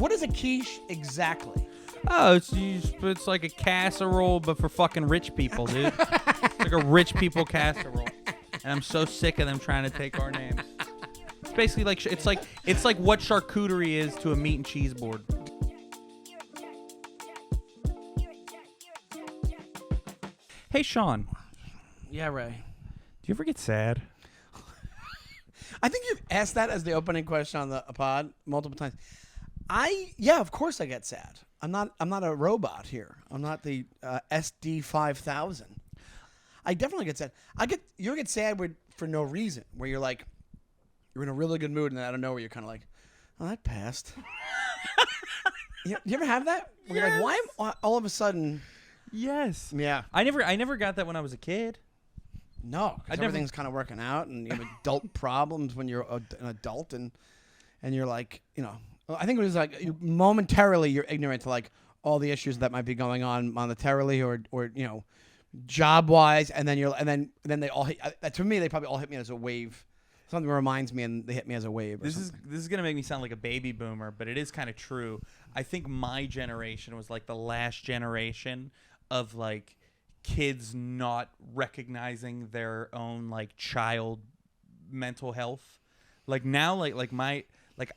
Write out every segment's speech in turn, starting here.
What is a quiche exactly? Oh, it's like a casserole, but for fucking rich people, dude. It's like a rich people casserole, and I'm so sick of them trying to take our names. It's basically like it's like what charcuterie is to a meat and cheese board. Hey, Sean. Yeah, Ray. Do you ever get sad? I think you've asked that as the opening question on the pod multiple times. Yeah, of course I get sad. I'm not a robot here. I'm not the SD 5000. I definitely get sad. You get sad for no reason, where you're like, you're in a really good mood, and then out of nowhere you're kind of like, oh, that passed. you ever have that? Where you're like, why am all of a sudden? Yes. Yeah. I never got that when I was a kid. No, because everything's kind of working out, and you have adult problems when you're an adult, and you're like, I think it was like momentarily you're ignorant to like all the issues that might be going on monetarily or job wise, and then they all hit, to me they probably all hit me as a wave. Something reminds me, and they hit me as a wave. This is gonna make me sound like a baby boomer, but it is kind of true. I think my generation was like the last generation of like kids not recognizing their own like child mental health. Like now,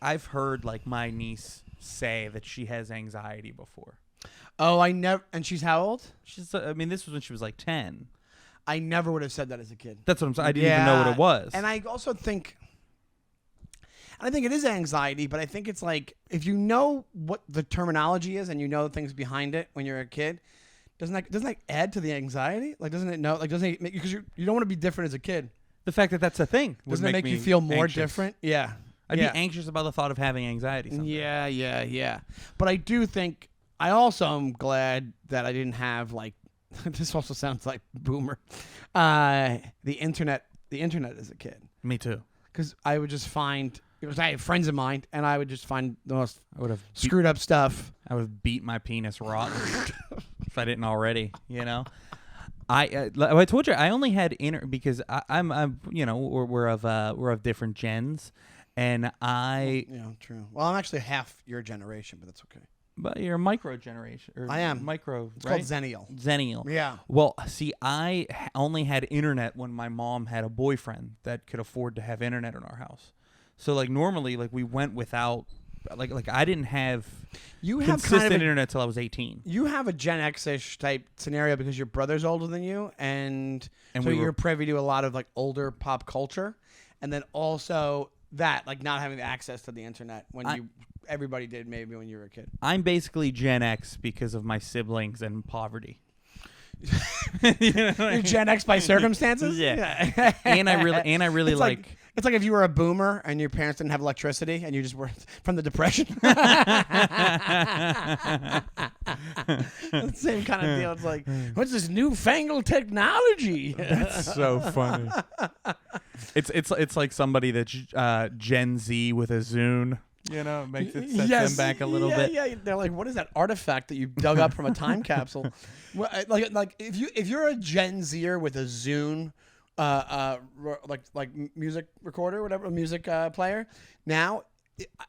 I've heard like my niece say that she has anxiety before. Oh, I never. And she's how old? This was when she was like 10. I never would have said that as a kid. That's what I'm saying. I didn't even know what it was. And I also think, it is anxiety, but I think it's like, if you know what the terminology is and you know the things behind it when you're a kid, doesn't that add to the anxiety? Like, doesn't it make, because you don't want to be different as a kid. The fact that that's a thing doesn't it make you feel more anxious. Different? Yeah. I'd be anxious about the thought of having anxiety someday. Yeah. But I do think, I also am glad that I didn't have like, this also sounds like boomer, the internet as a kid. Me too. Because I would just find, I had friends of mine, and I would just find the most screwed up stuff. I would have beat my penis rotten if I didn't already, I told you I only had because I'm we're of different gens, and true. Well, I'm actually half your generation, but that's okay. But you're a micro generation. I am. Micro, It's right? called Zennial. Zennial. Yeah. Well, see, I only had internet when my mom had a boyfriend that could afford to have internet in our house. So, like, normally, like, we went without, like I didn't have consistent internet till I was 18. You have a Gen X-ish type scenario because your brother's older than you, and so you're privy to a lot of, like, older pop culture. And then also that, like, not having access to the internet when everybody did maybe when you were a kid. I'm basically Gen X because of my siblings and poverty. You're Gen X by circumstances? Yeah. and I really like it's like if you were a boomer and your parents didn't have electricity and you just were from the Depression. Same kind of deal. It's like, what's this newfangled technology? That's so funny. It's like somebody that's Gen Z with a Zune. It makes it set them back a little bit. Yeah, they're like, what is that artifact that you dug up from a time capsule? Well, like if you're a Gen Zer with a Zune, like music recorder, whatever, music player, now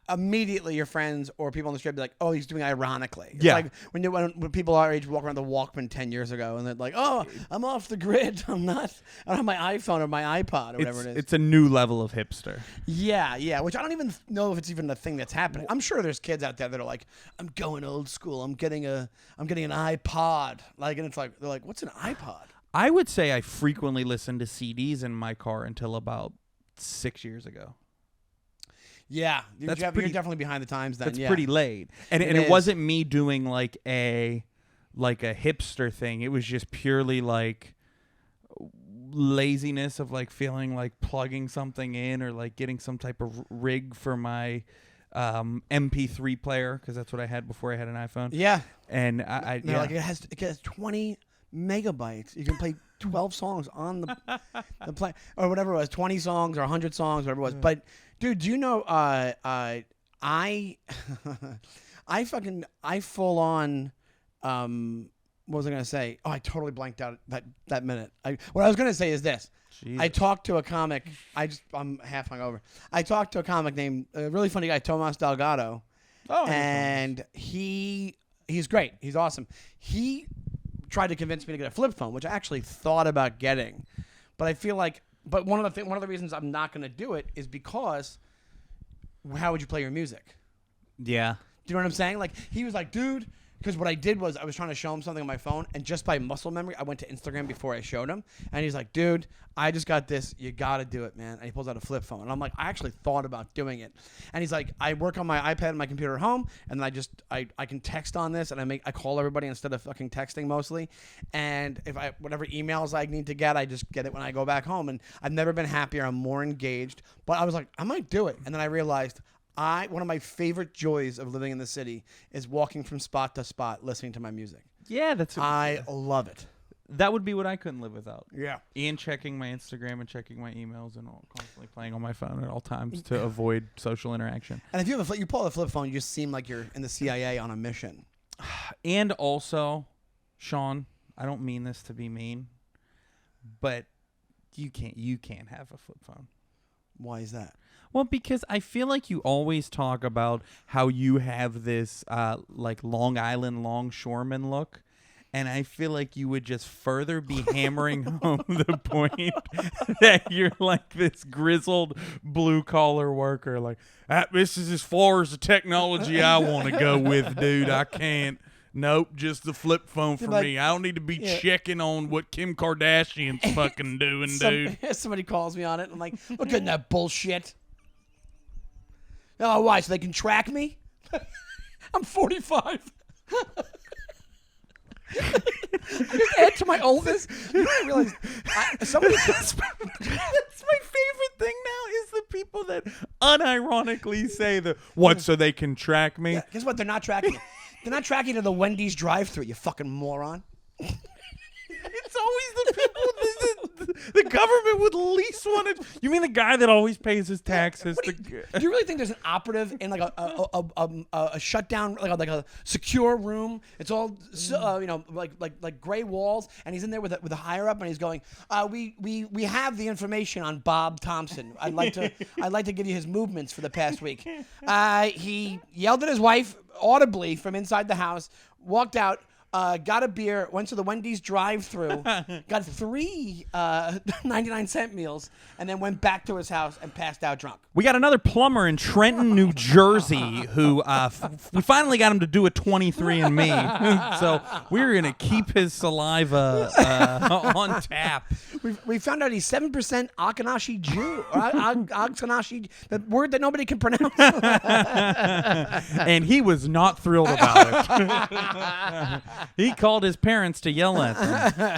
immediately your friends or people on the street be like, oh, he's doing ironically. It's like when people our age walk around the Walkman 10 years ago and they're like, oh, I'm off the grid. I don't have my iPhone or my iPod or whatever it is. It's a new level of hipster. Yeah, which I don't even know if it's even a thing that's happening. I'm sure there's kids out there that are like, I'm going old school. I'm getting an iPod. And it's like, they're like, what's an iPod? I would say I frequently listened to CDs in my car until about 6 years ago. Yeah, you're definitely behind the times then. That's pretty late. And it wasn't me doing like a hipster thing. It was just purely like laziness of like feeling like plugging something in or like getting some type of rig for my MP3 player, because that's what I had before I had an iPhone. Yeah. And I like it has 20 megabytes. You can play 12 songs on the play or whatever it was, 20 songs or 100 songs, whatever it was. But dude, do you know I full on what was I going to say? Oh, I totally blanked out that minute. What I was going to say is this. Jesus. I talked to a comic. I'm half hungover. I talked to a comic named a really funny guy, Tomas Delgado. Oh, I know and he's great. He's awesome. He tried to convince me to get a flip phone, which I actually thought about getting, but I feel like, one of the reasons I'm not going to do it is because how would you play your music? Yeah. Do you know what I'm saying? Like, he was like, dude, because what I did was I was trying to show him something on my phone, and just by muscle memory, I went to Instagram before I showed him, and he's like, dude, I just got this. You got to do it, man. And he pulls out a flip phone, and I'm like, I actually thought about doing it. And he's like, I work on my iPad and my computer at home, and then I can text on this, and I call everybody instead of fucking texting mostly. And if whatever emails I need to get, I just get it when I go back home. And I've never been happier. I'm more engaged. But I was like, I might do it. And then I realized one of my favorite joys of living in the city is walking from spot to spot listening to my music. Yeah, I love it. That would be what I couldn't live without. Yeah. And checking my Instagram and checking my emails and constantly playing on my phone at all times to avoid social interaction. And if you pull out a flip phone, you just seem like you're in the CIA on a mission. And also, Sean, I don't mean this to be mean, but you can't have a flip phone. Why is that? Well, because I feel like you always talk about how you have this like Long Island longshoreman look. And I feel like you would just further be hammering home the point that you're like this grizzled blue-collar worker. Like, this is as far as the technology I want to go with, dude. I can't. Nope, just the flip phone for me. I don't need to be checking on what Kim Kardashian's fucking doing, dude. Somebody calls me on it. I'm like, look at that bullshit. Oh, why? So they can track me? I'm 45. I just add to my oldness. You know, I realize somebody. That's my favorite thing now is the people that unironically say what so they can track me. Yeah, guess what? They're not tracking you. They're not tracking you to the Wendy's drive-thru. You fucking moron. It's always the people the government would least want to. You mean the guy that always pays his taxes? Do you really think there's an operative in like a shutdown, like a secure room? It's all like gray walls, and he's in there with a higher up, and he's going, we have the information on Bob Thompson. I'd like to give you his movements for the past week. He yelled at his wife audibly from inside the house, walked out. Got a beer, went to the Wendy's drive-thru, got 3 99-cent meals, and then went back to his house and passed out drunk. We got another plumber in Trenton, New Jersey, who we finally got him to do a 23andMe. So we're going to keep his saliva on tap. We found out he's 7% Akanashi Jew. Akanashi, the word that nobody can pronounce. And he was not thrilled about it. He called his parents to yell at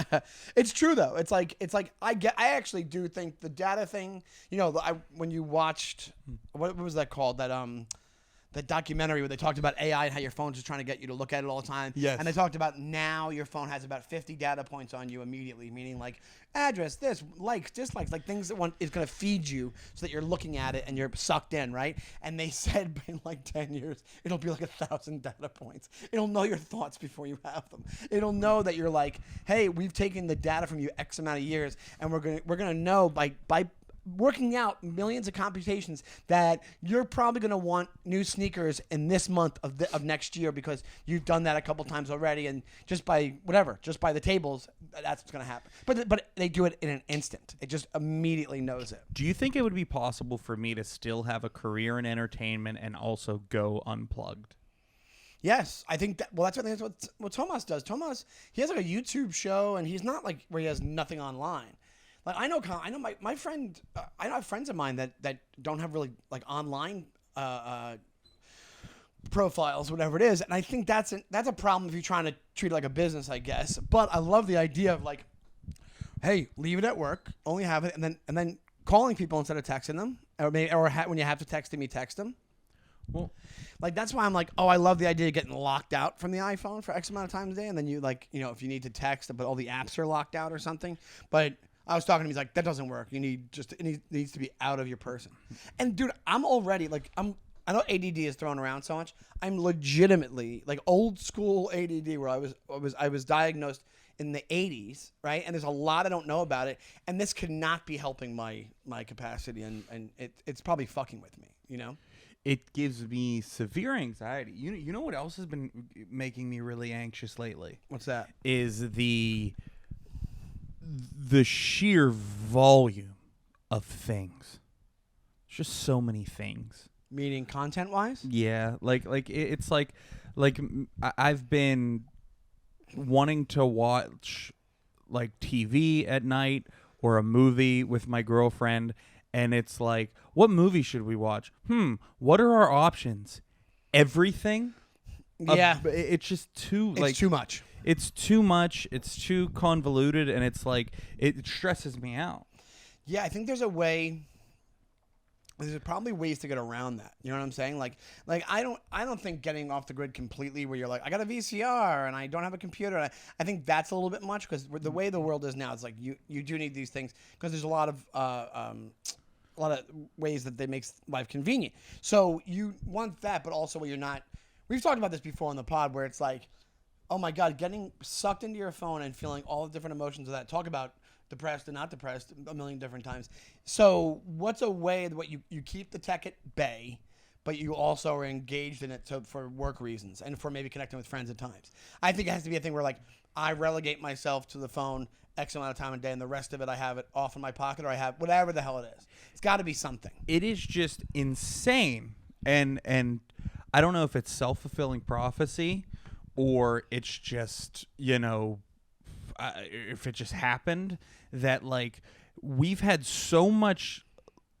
them. It's true though. It's like I actually do think the data thing. You know, when you watched what was that called? That documentary where they talked about AI and how your phone's just trying to get you to look at it all the time. Yes. And they talked about now your phone has about 50 data points on you immediately, meaning like address, this, likes, dislikes, like things that is going to feed you so that you're looking at it and you're sucked in, right? And they said in like 10 years, it'll be like 1,000 data points. It'll know your thoughts before you have them. It'll know that you're like, hey, we've taken the data from you X amount of years, and we're gonna know by working out millions of computations that you're probably going to want new sneakers in this month of next year because you've done that a couple times already, and just by the tables, that's what's going to happen. But they do it in an instant. It just immediately knows it. Do you think it would be possible for me to still have a career in entertainment and also go unplugged? Yes, I think that. Well, that's what Tomas does. Tomas, he has like a YouTube show, and he's not like where he has nothing online. Like I know my friend. I know friends of mine that don't have really like online profiles, whatever it is, and I think that's a problem if you're trying to treat it like a business, I guess. But I love the idea of like, hey, leave it at work, only have it, and then calling people instead of texting them, when you have to text them, you text them. Well, like that's why I'm like, oh, I love the idea of getting locked out from the iPhone for X amount of times a day, and then you like, if you need to text, but all the apps are locked out or something, but. I was talking to him. He's like, that doesn't work. It needs to be out of your person. And dude, I'm already like, I know ADD is thrown around so much. I'm legitimately like old school ADD where I was diagnosed in the 80s, right? And there's a lot I don't know about it. And this could not be helping my capacity, and it's probably fucking with me, it gives me severe anxiety. You know what else has been making me really anxious lately? What's that? Is the sheer volume of things. There's just so many things. Meaning content-wise? Yeah, it's like I've been wanting to watch like TV at night or a movie with my girlfriend, and it's like, what movie should we watch? What are our options? Everything? Yeah. It's just too It's too much. It's too much. It's too convoluted, and it's like it stresses me out. Yeah, I think there's a way. There's probably ways to get around that. You know what I'm saying? Like I don't think getting off the grid completely, where you're like, I got a VCR and I don't have a computer. I think that's a little bit much, because the way the world is now, it's like you do need these things, because there's a lot of ways that they make life convenient. So you want that, but also where you're not. We've talked about this before on the pod, where it's like, oh my God, getting sucked into your phone and feeling all the different emotions of that. Talk about depressed and not depressed a million different times. So what's a way that you keep the tech at bay, but you also are engaged in it for work reasons and for maybe connecting with friends at times? I think it has to be a thing where, like, I relegate myself to the phone X amount of time a day, and the rest of it I have it off in my pocket, or I have whatever the hell it is. It's got to be something. It is just insane, and I don't know if it's self-fulfilling prophecy or it's just, if it just happened, that like we've had so much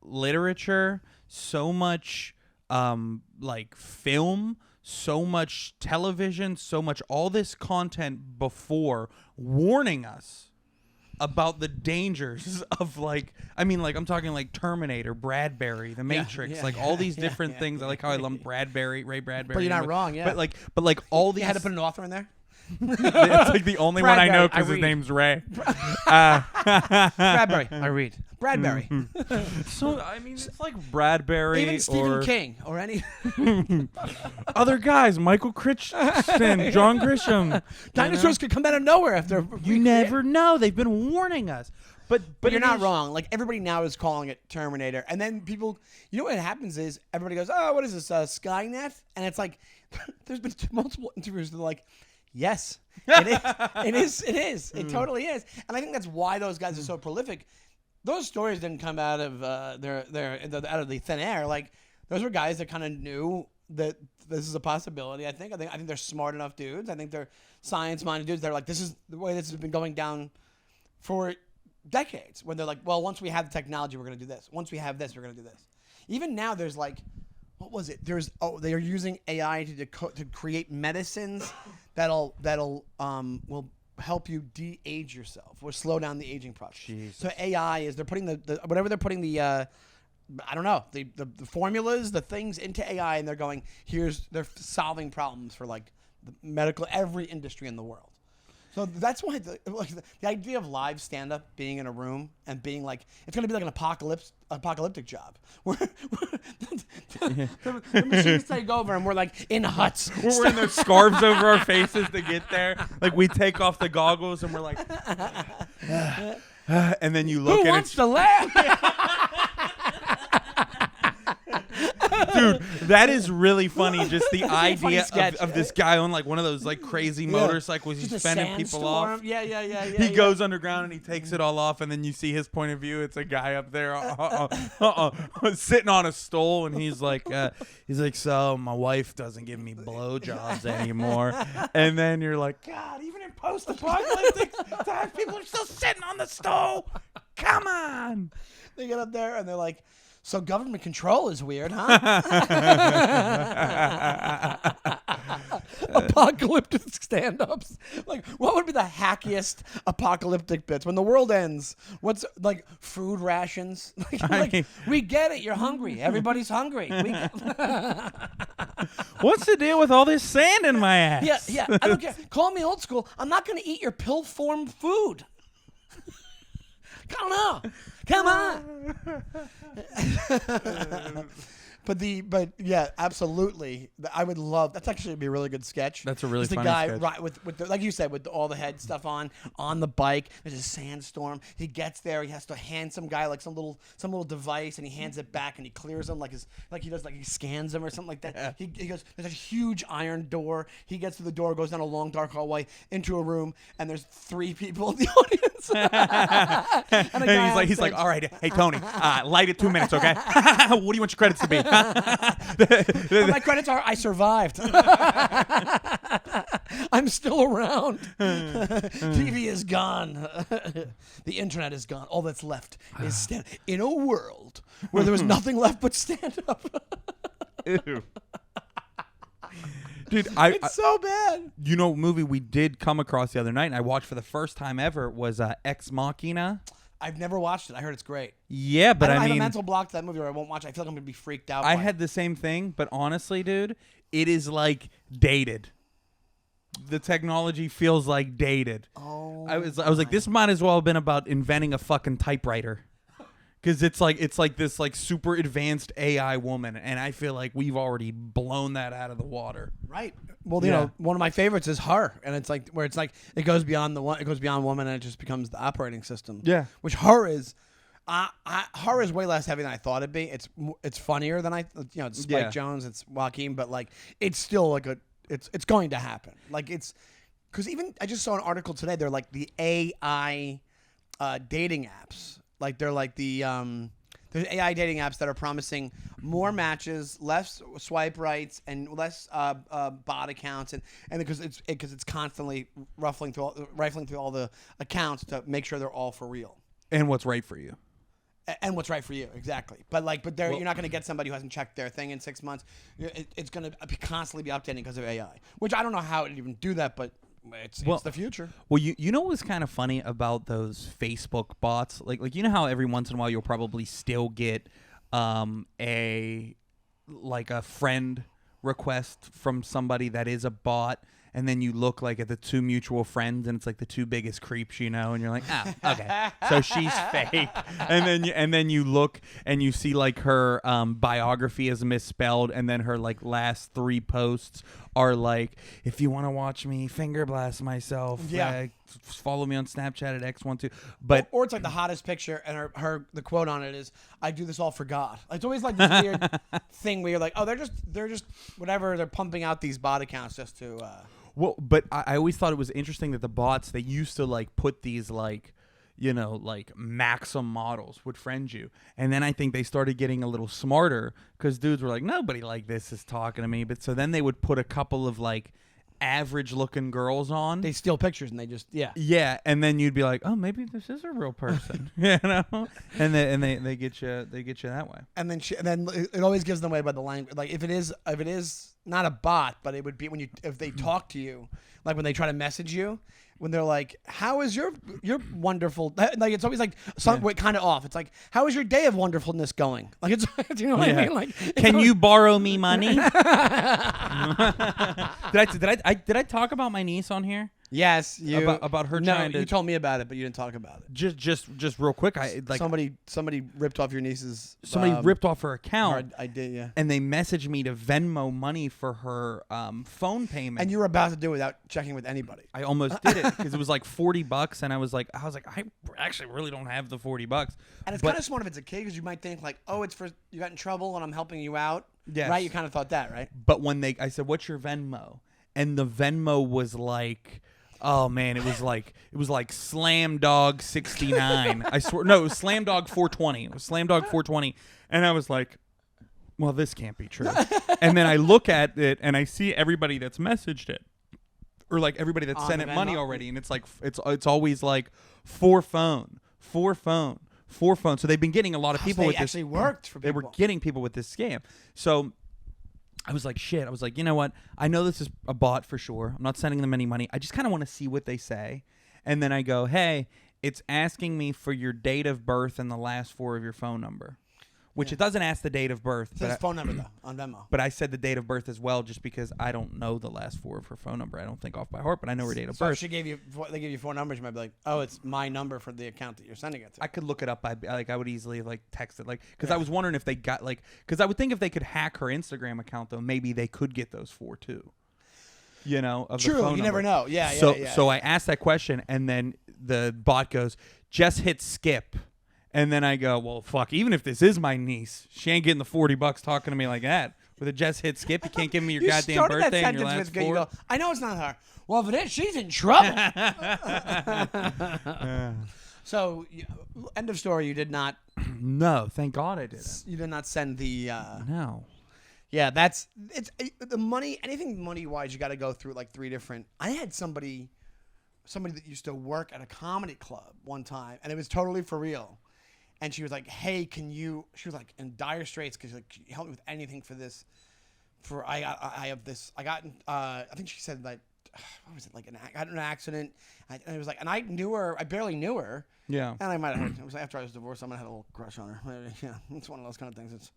literature, so much like film, so much television, so much all this content before warning us about the dangers of I'm talking like Terminator, Bradbury, The Matrix, all these different things. I like how I lump Ray Bradbury. But you're not wrong, yeah. But like all these. You had to put an author in there? It's like the only one I know because his name's Ray. Bradbury. I read. Bradbury. So, I mean, it's like Bradbury. Even Stephen King or any. Other guys, Michael Crichton, John Grisham. Dinosaurs could come out of nowhere after. You never know. They've been warning us. But you're not wrong. Like, everybody now is calling it Terminator. And then people, what happens is everybody goes, oh, what is this, Skynet? And it's like, there's been multiple interviews that are like, yes, it is. It is. It totally is. And I think that's why those guys are so prolific. Those stories didn't come out of out of the thin air. Like, those were guys that kind of knew that this is a possibility. I think they're smart enough dudes. I think they're science-minded dudes. They're like, this is the way this has been going down for decades. When they're like, well, once we have the technology, we're going to do this. Once we have this, we're going to do this. Even now, there's like, what was it? They are using AI to create medicines that'll will help you de-age yourself or slow down the aging process. Jesus. So AI is, they're putting they're putting the formulas, the things into AI, and they're going, they're solving problems for like the medical, every industry in the world. So that's why the idea of live stand-up, being in a room and being like, it's going to be like an apocalyptic job. Where the machines take over and we're like in huts. We're wearing those scarves over our faces to get there. Like, we take off the goggles and we're like, and then you look Who and wants to laugh? Dude, that is really funny. Just the idea sketch, of this guy on like one of those like crazy motorcycles. He's fending people off. Yeah. He goes underground and he takes it all off, and then you see his point of view. It's a guy up there sitting on a stool, and he's like, so my wife doesn't give me blowjobs anymore. And then you're like, God, even in post-apocalyptic times, people are still sitting on the stool. Come on. They get up there and they're like, so government control is weird, huh? Apocalyptic stand-ups. Like, what would be the hackiest apocalyptic bits? When the world ends, what's, like, food rations? We get it. You're hungry. Everybody's hungry. What's the deal with all this sand in my ass? Yeah. I don't care. Call me old school. I'm not going to eat your pill-form food. Come on. But yeah, absolutely. I would love. That's actually be a really good sketch. That's a really It's the funny guy sketch. right with the, like you said, with all the head stuff on the bike. There's a sandstorm. He gets there. He has to hand some guy like some little device, and he hands it back, and he clears him like he scans him or something like that. Yeah. He goes. There's a huge iron door. He gets to the door, goes down a long dark hallway into a room, and there's 3 people in the audience. And he's like, all right, hey Tony, light it 2 minutes, okay? What do you want your credits to be? My credits are I survived. I'm still around. TV is gone. The internet is gone. All that's left is stand. In a world where there was nothing left but stand up. Ew. Dude, It's so bad. you know what movie we did come across the other night and I watched for the first time ever was Ex Machina. I've never watched it. I heard it's great. Yeah, but I I have a mean, mental block to that movie, or I won't watch it. I feel like I'm gonna be freaked out. I by had it. the same thing, but honestly, dude, it is like dated. The technology feels like dated. Oh, I was like, this might as well have been about inventing a fucking typewriter. Because it's like this like super advanced AI woman, and I feel like we've already blown that out of the water. right. Well, you know, one of my favorites is Her, and it's like where it's like it goes beyond it goes beyond woman, and it just becomes the operating system. Yeah. Which Her is. Her is way less heavy than I thought it'd be. It's funnier than it's Spike Jonze, it's Joaquin, but like it's still like it's going to happen. Like it's because even I just saw an article today. They're like the AI dating apps. Like they're like the there's AI dating apps that are promising more matches, less swipe rights, and less bot accounts, and because it's constantly rifling through all the accounts to make sure they're all for real. And what's right for you. And what's right for you, exactly. But you're not going to get somebody who hasn't checked their thing in 6 months. It's going to constantly be updating because of AI, which I don't know how it even do that, but it's the future. Well, you know what's kind of funny about those Facebook bots? Like you know how every once in a while you'll probably still get a friend request from somebody that is a bot, and then you look like at the 2 mutual friends, and it's like the 2 biggest creeps, and you're like, oh, okay, so she's fake. And then you look and you see like her biography is misspelled, and then her like last 3 posts are like, if you want to watch me finger blast myself, follow me on Snapchat at X12. But or it's like the hottest picture, and the quote on it is, "I do this all for God." It's always like this weird thing where you're like, oh, they're just whatever. They're pumping out these bot accounts just to. Well, but I always thought it was interesting that the bots, they used to like put these like, like Maxim models would friend you. And then I think they started getting a little smarter because dudes were like, nobody like this is talking to me. But so then they would put a couple of like average looking girls on. They steal pictures and they just Yeah, and then you'd be like, oh, maybe this is a real person, and they get you that way. And then it always gives them away by the language. Like if it is not a bot, but it would be if they talk to you, like when they try to message you, when they're like, how is your wonderful, like it's always like kind of off. It's like, how is your day of wonderfulness going? Like it's, do you know what I mean? Like, can you borrow me money? Did I talk about my niece on here? Yes, you about her trying to. You told me about it, but you didn't talk about it. Just real quick. Somebody ripped off your niece's. Somebody ripped off her account. I did, yeah. And they messaged me to Venmo money for her phone payment. And you were about to do it without checking with anybody. I almost did it because it was like $40, and I was like, I actually really don't have the $40. And it's kind of smart if it's a kid because you might think like, oh, it's for you got in trouble and I'm helping you out. Yes. Right. You kind of thought that, right? But when I said, what's your Venmo? And the Venmo was like. Oh man, it was like Slam Dog 69. I swear, no, it was Slam Dog 420. It was Slam Dog 420, and I was like, "Well, this can't be true." And then I look at it and I see everybody that's messaged it, or like everybody that's sent it money already, and it's like it's always like for phone. So they've been getting a lot of people with this. Actually worked for people. They were getting people with this scam. So. I was like, shit. I was like, you know what? I know this is a bot for sure. I'm not sending them any money. I just kind of want to see what they say. And then I go, hey, it's asking me for your date of birth and the last 4 of your phone number. which it doesn't ask the date of birth. It says phone number though on Venmo. But I said the date of birth as well, just because I don't know the last 4 of her phone number. I don't think off by heart, but I know her date of So birth. if they give you 4 numbers, you might be like, oh, it's my number for the account that you're sending it to. I could look it up. I would easily text it, because I was wondering if they got because I would think if they could hack her Instagram account though, maybe they could get those 4 too. Of True, the phone you number. never know. Yeah, So I asked that question, and then the bot goes, just hit skip. And then I go, well, fuck, even if this is my niece, she ain't getting the $40 talking to me like that. With a just hit skip, you can't give me your goddamn birthday and your last 4. You go, I know it's not her. Well, if it is, she's in trouble. So, end of story, you did not... No, thank God I didn't. You did not send the... No. Yeah, it's the money. Anything money wise, you got to go through 3 different. I had somebody that used to work at a comedy club one time, and it was totally for real. And she was like, "Hey, can you?" She was like in dire straits because can you help me with anything for this. I have this. I got. I think she said that. What was it like? I got in an accident, and it was like, and I knew her. I barely knew her. Yeah. And I might have. It was after I was divorced. Someone had a little crush on her. Yeah, it's one of those kind of things. It's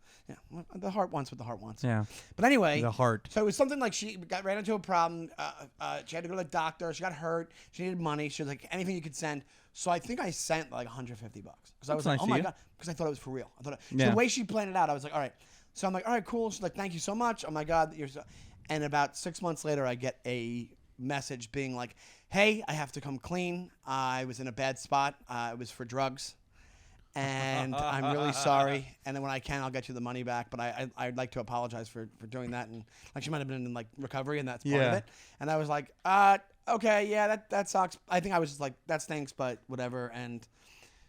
the heart wants what the heart wants. Yeah. But anyway, the heart. So it was something like she ran into a problem. She had to go to the doctor. She got hurt. She needed money. She was like, anything you could send. So I think I sent like $150 because I was like, nice oh my of you. God, because I thought it was for real. I thought Yeah. so the way she planned it out, I was like, all right. So I'm like, all right, cool. She's like, thank you so much. Oh my God, you're so. And about 6 months later, I get a message being like, hey, I have to come clean. I was in a bad spot. It was for drugs. And I'm really sorry. And then when I can, I'll get you the money back. But I'd like to apologize for doing that. And she might have been in recovery, and that's part of it. And I was like, okay, yeah, that sucks. I think I was just like, that stinks, but whatever. And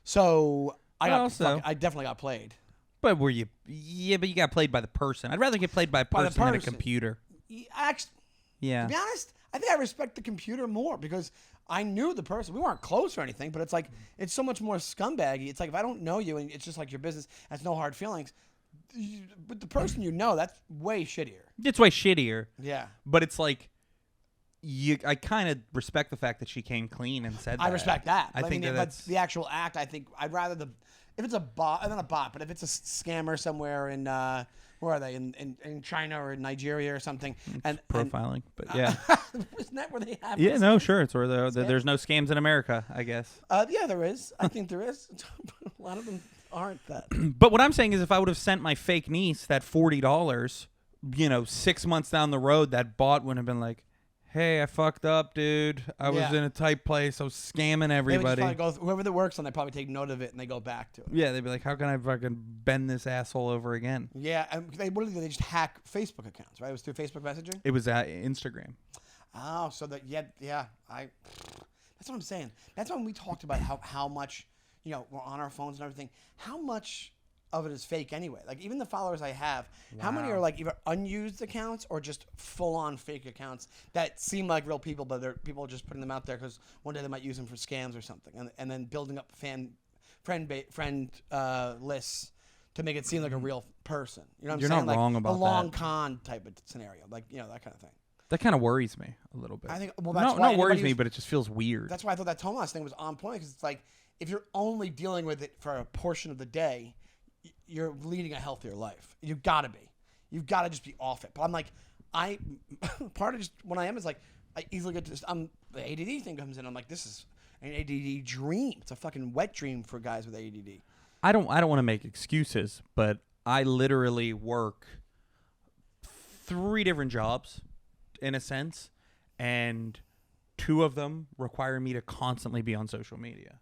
so I definitely got played. But were you? Yeah, but you got played by the person. I'd rather get played by a person than a computer. Actually, yeah. To be honest, I think I respect the computer more because I knew the person. We weren't close or anything, but it's like it's so much more scumbaggy. It's like if I don't know you and it's just like your business, that's no hard feelings. But the person you know, that's way shittier. It's way shittier. Yeah. But it's like I kind of respect the fact that she came clean and said that. I respect that. I think that's the actual act. I think I'd rather if it's a bot, not a bot, but if it's a scammer somewhere in where are they in China or in Nigeria or something, and profiling. But yeah, isn't that where they have? Yeah, no, sure, it's where there's no scams in America, I guess. Yeah, there is. I think there is. A lot of them aren't that. But what I'm saying is, if I would have sent my fake niece that $40, 6 months down the road, that bot would have been like, hey, I fucked up, dude. I was in a tight place. I was scamming everybody. They would just whoever that works on, they probably take note of it and they go back to it. Yeah, they'd be like, how can I fucking bend this asshole over again? Yeah, and they just hack Facebook accounts, right? It was through Facebook messaging? It was Instagram. Oh, so that, that's what I'm saying. That's when we talked about how much, we're on our phones and everything, how much of it is fake anyway. Like even the followers I have, how many are like either unused accounts or just full-on fake accounts that seem like real people, but they're people just putting them out there because one day they might use them for scams or something, and then building up friend lists to make it seem like a real person. You know what I'm saying? You're not wrong about that. A long con type of scenario, that kind of thing. That kind of worries me a little bit. I think that's why not worries me, but it just feels weird. That's why I thought that Tomas thing was on point because it's like if you're only dealing with it for a portion of the day, you're leading a healthier life. You've got to be. You've got to just be off it. But I'm like, part of just when I am is like, I easily get to the ADD thing comes in. I'm like, this is an ADD dream. It's a fucking wet dream for guys with ADD. I don't want to make excuses, but I literally work 3 different jobs in a sense, and 2 of them require me to constantly be on social media.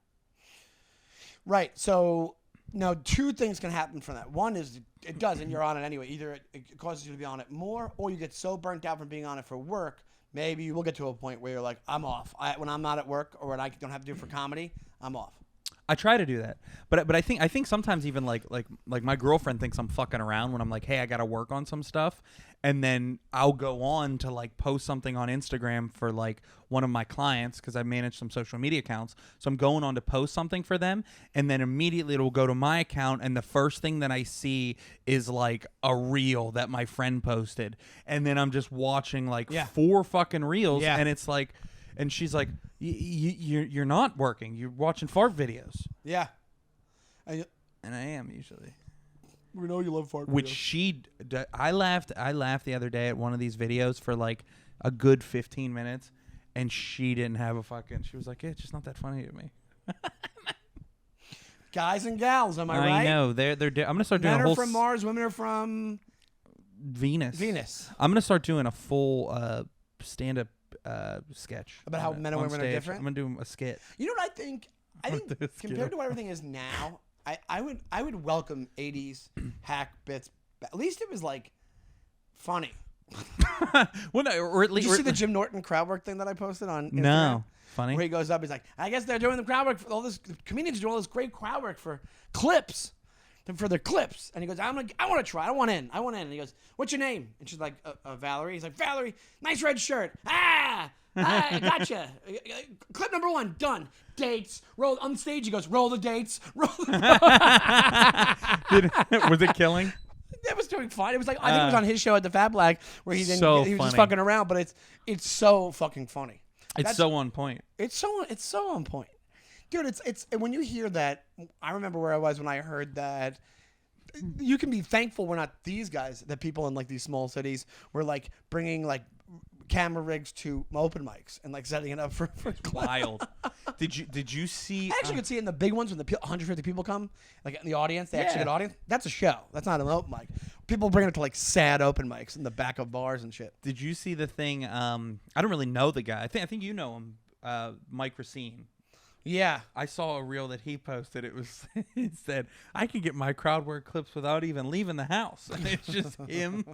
Right. So now 2 things can happen from that. One is it does, and you're on it anyway. Either it causes you to be on it more, or you get so burnt out from being on it for work, maybe you will get to a point where you're like, I'm off. When I'm not at work or when I don't have to do it for comedy, I'm off. I try to do that, but I think sometimes even like my girlfriend thinks I'm fucking around when I'm like, hey, I gotta work on some stuff, and then I'll go on to like post something on Instagram for like one of my clients because I manage some social media accounts. So I'm going on to post something for them, and then immediately it'll go to my account, and the first thing that I see is like a reel that my friend posted, and then I'm just watching like 4 fucking reels, and it's like. And she's like, you're not working. You're watching fart videos. Yeah. And I am usually. We know you love fart Which videos. I laughed the other day at one of these videos for like a good 15 minutes, and she didn't have a fucking. She was like, "It's just not that funny to me." Guys and gals, am I right? I know I'm gonna start doing Men a whole are from Mars, women are from Venus. Venus. I'm gonna start doing a full stand-up sketch About how men and on women are stage. different? I'm gonna do a skit. You know what I think? I I'm think gonna do a skit. compared to what everything is now, I would welcome 80s hack bits. At least it was like funny. Well, no, or at Did least you see the Jim Norton crowd work thing that I posted on Instagram? no funny. Where he goes up, he's like, I guess they're doing the crowd work for all this. Comedians do all this great crowd work for clips, for their clips. And he goes, I want to try. I want in. And he goes, what's your name? And she's like, Valerie. He's like, Valerie, nice red shirt. Gotcha. Clip number 1, done. Dates. Roll on stage. He goes, roll the dates. Roll. Was it killing? It was doing fine. It was like I think it was on his show at the Fat Black where he didn't. So he was just funny. fucking around, but it's so fucking funny. It's so on point. It's so on point, dude. It's and when you hear that, I remember where I was when I heard that. You can be thankful we're not these guys. That people in like these small cities were like bringing like camera rigs to open mics and like setting it up for Wild. Did you see? I actually could see it in the big ones when the 150 people come, like in the audience. They actually Yeah. get audience. That's a show. That's not an open mic. People bring it to like sad open mics in the back of bars and shit. Did you see the thing? I don't really know the guy. I think you know him, Mike Racine. Yeah. I saw a reel that he posted. It was it said, "I can get my crowd work clips without even leaving the house." And it's just him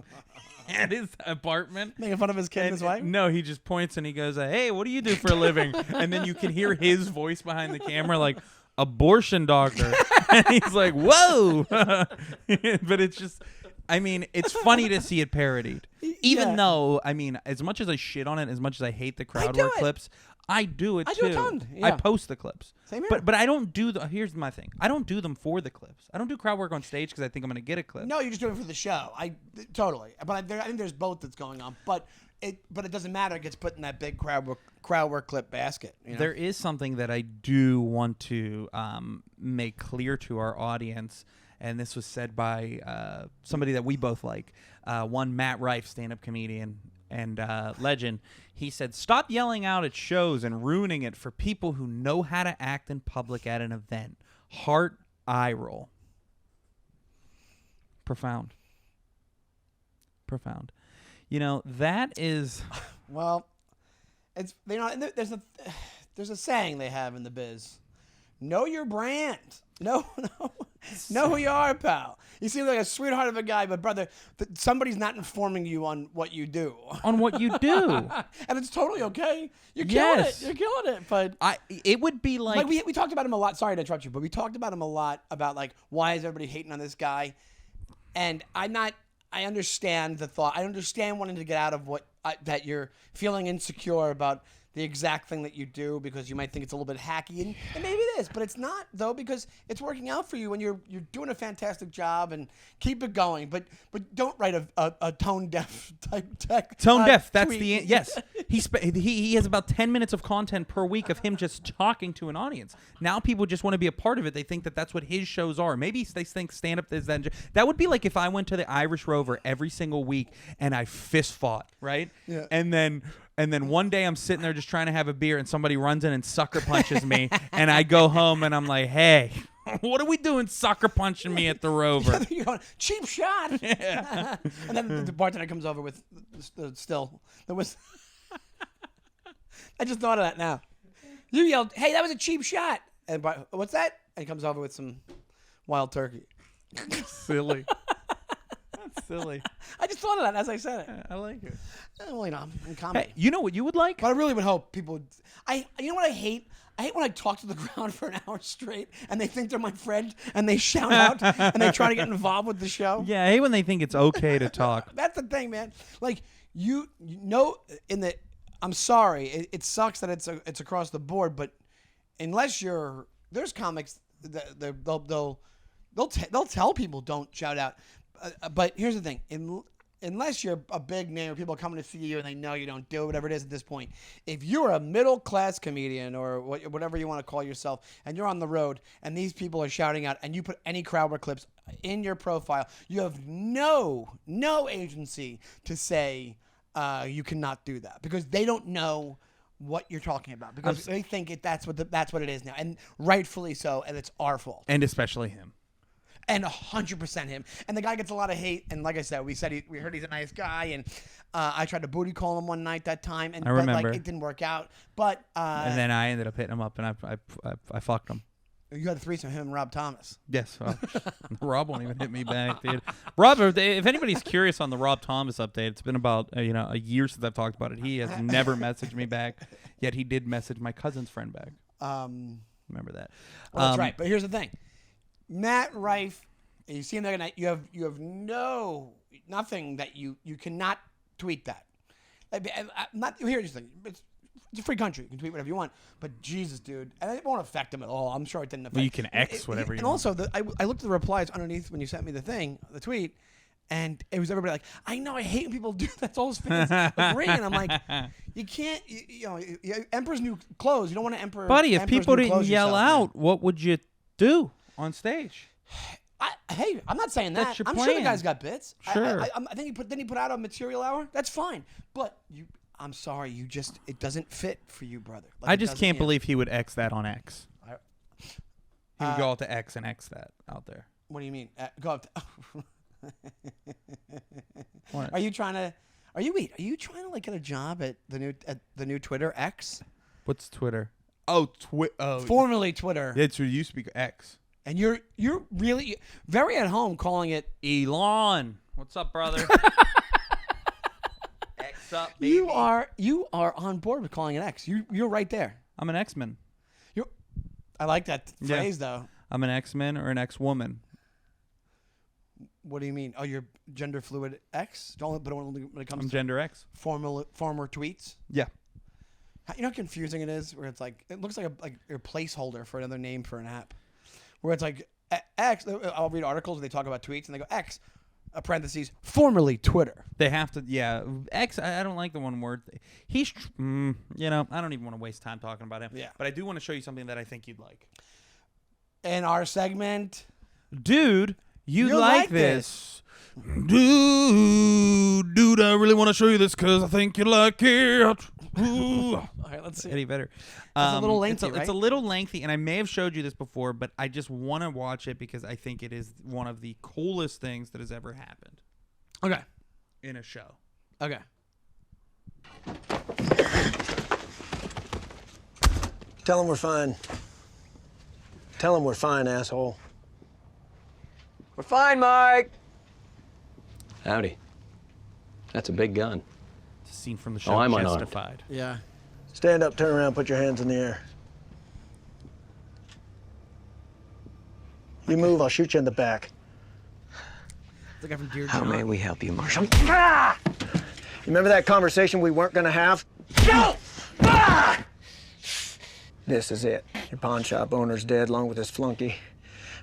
at his apartment Making fun of his kid and his wife? No, he just points and he goes, "Hey, what do you do for a living?" And then you can hear his voice behind the camera, like abortion doctor, and he's like, "Whoa!" But it's just. I mean, it's funny to see it parodied. Even though, I mean, as much as I shit on it, as much as I hate the crowd work clips, I do it too. I do a ton. I Yeah. post the clips. Same here. But I don't do the. Here's my thing. I don't do them for the clips. I don't do crowd work on stage because I think I'm gonna get a clip. No, you're just doing it for the show. Totally. But I think there's both that's going on. But it doesn't matter. It gets put in that big crowd work clip basket. You know? There is something that I do want to make clear to our audience, and this was said by somebody that we both like. One Matt Rife, stand-up comedian and legend. He said, "Stop yelling out at shows and ruining it for people who know how to act in public at an event." Heart eye roll. Profound. You know, that is. Well, it's there's a saying they have in the biz. Know your brand. Know who you are, pal. You seem like a sweetheart of a guy, but brother, somebody's not informing you on what you do. On what you do. And it's totally okay. You're killing Yes. it. You're killing it. But It would be like we talked about him a lot. Sorry to interrupt you, but we talked about him a lot about like why is everybody hating on this guy? And I understand the thought. I understand wanting to get out of that you're feeling insecure about the exact thing that you do because you might think it's a little bit hacky, and maybe it is, but it's not though because it's working out for you and you're doing a fantastic job and keep it going. But don't write a tone deaf type tech. Tone deaf. That's tweet. yes. He has about 10 minutes of content per week of him just talking to an audience. Now people just want to be a part of it. They think that that's what his shows are. Maybe they think stand up is that. That would be like if I went to the Irish Rover every single week and I fist fought, right? Yeah. And then one day I'm sitting there just trying to have a beer and somebody runs in and sucker punches me and I go home and I'm like, "Hey, what are we doing sucker punching me at the Rover?" You're going, cheap shot. Yeah. And then the bartender comes over with the still. There was. I just thought of that now. You yelled, "Hey, that was a cheap shot!" And what's that? And he comes over with some wild turkey. Silly. That's silly. I just thought of that as I said it. I like it. Well, you know, in comedy. Hey, you know what you would like? But I really would hope people would. You know what I hate? I hate when I talk to the crowd for an hour straight and they think they're my friend and they shout out and they try to get involved with the show. Yeah, I hate when they think it's okay to talk. That's the thing, man. Like you know, I'm sorry, it sucks that it's across the board, but unless there's comics that they'll tell people don't shout out. But here's the thing: unless you're a big name or people are coming to see you and they know you don't do it, whatever it is at this point, if you're a middle-class comedian or whatever you want to call yourself, and you're on the road and these people are shouting out and you put any crowd work clips in your profile, you have no agency to say you cannot do that because they don't know what you're talking about because they think that's what it is now, and rightfully so, and it's our fault. And especially him. And 100% him. And the guy gets a lot of hate. And like I said, we heard he's a nice guy. And I tried to booty call him one night that time. And I remember. But, like, it didn't work out. But and then I ended up hitting him up, and I fucked him. You had a threesome, him and Rob Thomas. Yes. Rob won't even hit me back, dude. Rob, if anybody's curious on the Rob Thomas update, it's been about a year since I've talked about it. He has never messaged me back, yet he did message my cousin's friend back. Remember that. Well, that's right. But here's the thing. Matt Rife, you see him the other night, you have nothing that you cannot tweet that. Here's the thing. It's a free country. You can tweet whatever you want. But Jesus, dude. And it won't affect him at all. I'm sure it didn't affect him. Well, you can X whatever you want. And also, I looked at the replies underneath when you sent me the tweet, and it was everybody like, I know, I hate when people do that. It's all his fans agreeing. And I'm like, you can't, Emperor's new clothes. You don't want to Buddy, if people didn't yell out, what would you do on stage? Hey, I'm not saying that. That's your I'm plan. sure the guy's got bits. Sure. I think he put out a material hour. That's fine. But I'm sorry, it doesn't fit for you, brother. Like, I just can't believe he would X that on X. He would go out to X and X that out there. What do you mean? Go up to... What? Are you trying to like get a job at the new Twitter X? What's Twitter? Oh, Formerly Twitter. It used to be X. And you're really very at home calling it Elon. What's up, brother? X up, baby. You are on board with calling it X. You're right there. I'm an X-Men. I like that phrase though. I'm an X-Men or an X-woman. What do you mean? Oh, you're gender fluid X? But only when it comes I'm to gender X. former tweets. Yeah. You know how confusing it is? Where it's like it looks like a placeholder for another name for an app. Where it's like X. I'll read articles where they talk about tweets and they go X, parentheses, formerly Twitter. They have to, yeah. X. I don't like the one word. He's, I don't even want to waste time talking about him. Yeah. But I do want to show you something that I think you'd like. In our segment, dude. You like this. Dude, I really want to show you this because I think you like it. Ooh. All right, let's see. Eddie Vedder. It's a little lengthy, It's a little lengthy, and I may have showed you this before, but I just want to watch it because I think it is one of the coolest things that has ever happened. Okay. In a show. Okay. Tell him we're fine. Tell him we're fine, asshole. We're fine, Mike. Howdy. That's a big gun. It's a scene from the show I'm unarmed. Justified. Yeah. Stand up, turn around, put your hands in the air. You move, I'll shoot you in the back. It's the guy from Dear How John. may we help you, Marshal? You remember that conversation we weren't gonna have? No! Ah! This is it. Your pawn shop owner's dead, along with his flunky.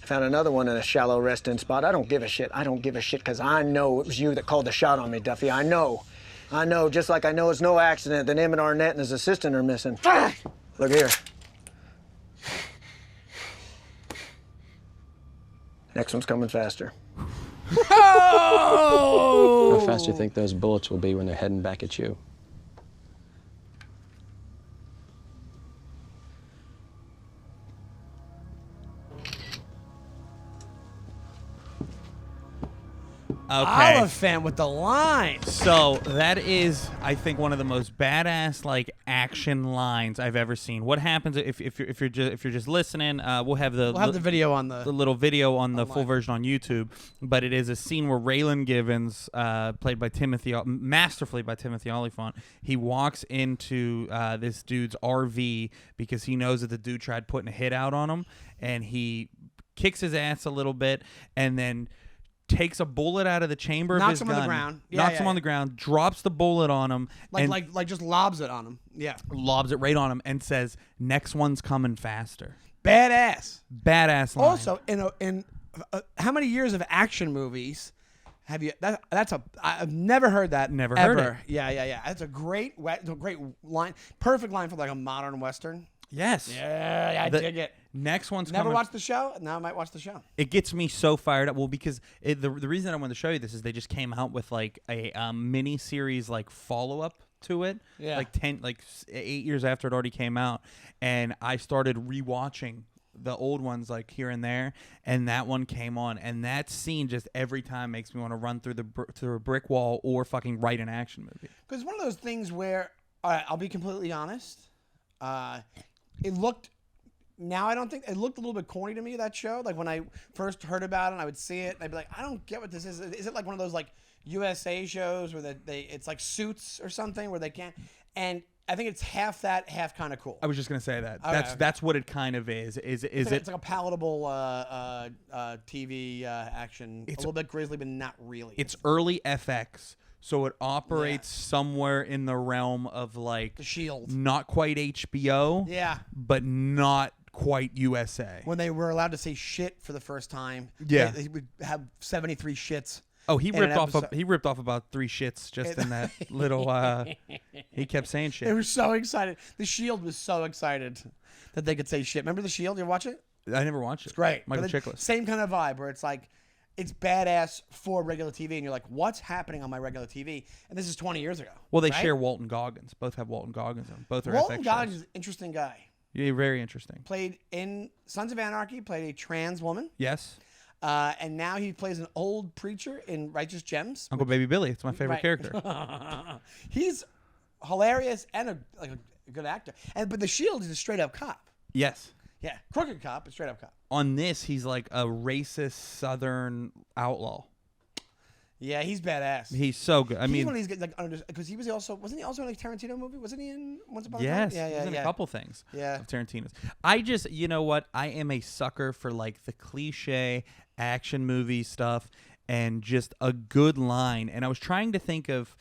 I found another one in a shallow resting spot. I don't give a shit. I don't give a shit because I know it was you that called the shot on me, Duffy. I know. I know, just like I know it's no accident that Emmett Arnett and his assistant are missing. Look here. Next one's coming faster. How fast do you think those bullets will be when they're heading back at you? Okay. Oliphant with the lines. So that is, I think, one of the most badass like action lines I've ever seen. What happens if you're just listening? We'll have the video on the little video on the full online. version on YouTube. But it is a scene where Raylan Givens, played by masterfully by Timothy Oliphant, he walks into this dude's RV because he knows that the dude tried putting a hit out on him, and he kicks his ass a little bit, and then takes a bullet out of the chamber of his gun. Knocks him on the ground. Knocks him on the ground, drops the bullet on him, and like just lobs it on him. Yeah. lobs it right on him and says, "Next one's coming faster." Badass. Badass line. Also, in how many years of action movies Have you? I've never heard that. Never ever. heard it. Yeah. That's a great line. Perfect line for like a modern western. Yes. Yeah, I dig it. Next one's Never coming. watched the show. Now I might watch the show. It gets me so fired up. Well, because the reason I wanted to show you this is they just came out with like a mini series like follow up to it. Yeah. Like 8 years after it already came out, and I started rewatching the old ones like here and there, and that one came on, and that scene just every time makes me want to run through through a brick wall or fucking write an action movie. Because one of those things where I'll be completely honest. It looked. Now I don't think it looked a little bit corny to me, that show. Like when I first heard about it, I would see it and I'd be like, I don't get what this is. Is it like one of those like USA shows where it's like Suits or something where they can't? And I think it's half that, half kind of cool. I was just gonna say that. Okay. That's what it kind of is. It's like a palatable TV action. A little bit grisly, but not really. It's early FX, so it operates somewhere in the realm of like The Shield. not quite HBO, Yeah. but not quite USA. When they were allowed to say shit for the first time. Yeah. They would have 73 shits. Oh, he in an ripped off. episode. He ripped off about 3 shits just in that little. He kept saying They shit. were so excited. The Shield was so excited that they could say shit. Remember The Shield? You ever watch it? I never watched it. It's great. Michael But Chiklis. Same kind of vibe where it's like, it's badass for regular TV, and you're like, what's happening on my regular TV? And this is 20 years ago. Well, they right? share Walton Goggins. Both have Walton Goggins on. Both are Walton FX Goggins shows. is an interesting guy. Yeah, very interesting. Played in Sons of Anarchy, played a trans woman. Yes, And now he plays an old preacher in Righteous Gems. Uncle Baby Billy. It's my favorite Right. character. He's hilarious and a good actor. But The Shield is a straight up cop. Yes. Yeah, crooked cop, but straight up cop. On this, he's like a racist Southern outlaw. Yeah, he's badass. He's so good. I He's mean, one of these guys, like, because he was also wasn't he also in like Tarantino movie? Wasn't he in Once Upon a yes, Time? he's in a couple things. Yeah. Of Tarantino's. I just, you know what? I am a sucker for like the cliche action movie stuff and just a good line. And I was trying to think of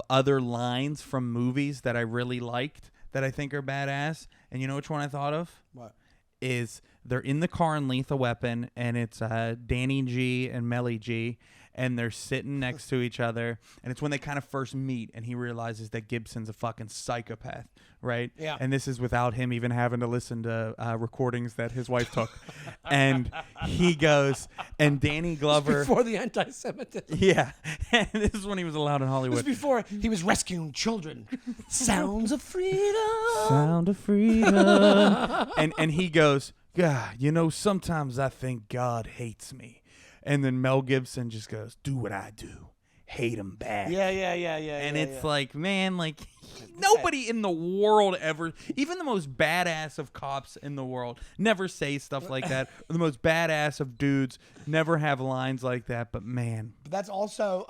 other lines from movies that I really liked that I think are badass. And you know which one I thought of? What? Is they're in the car in Lethal Weapon, and it's Danny G and Melly G, and they're sitting next to each other, and it's when they kind of first meet, and he realizes that Gibson's a fucking psychopath, right? Yeah. And this is without him even having to listen to recordings that his wife took. And he goes, and Danny Glover... Before the anti-Semitism. Yeah. And this is when he was allowed in This Hollywood. was before he was rescuing children. Sounds of freedom. Sound of freedom. and he goes, God, you know, sometimes I think God hates me. And then Mel Gibson just goes, do what I do. Hate him back. Yeah. And yeah, it's like, man, like nobody in the world ever, even the most badass of cops in the world, never say stuff like that. The most badass of dudes never have lines like that. But man, But that's also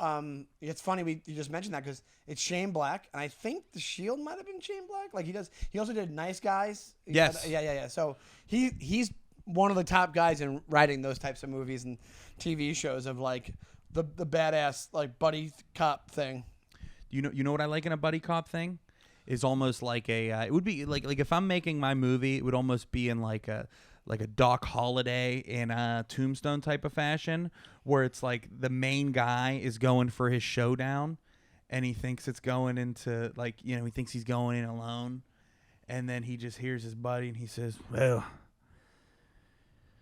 it's funny you just mentioned that because it's Shane Black, and I think The Shield might have been Shane Black. Like he also did Nice Guys. Yes. Yeah. So he's one of the top guys in writing those types of movies and TV shows of like the badass like buddy cop thing. you know what I like in a buddy cop thing is almost like a it would be like if I'm making my movie, it would almost be in like a Doc Holliday in a Tombstone type of fashion, where it's like the main guy is going for his showdown, and he thinks it's going into like, you know, he thinks he's going in alone, and then he just hears his buddy and he says, well,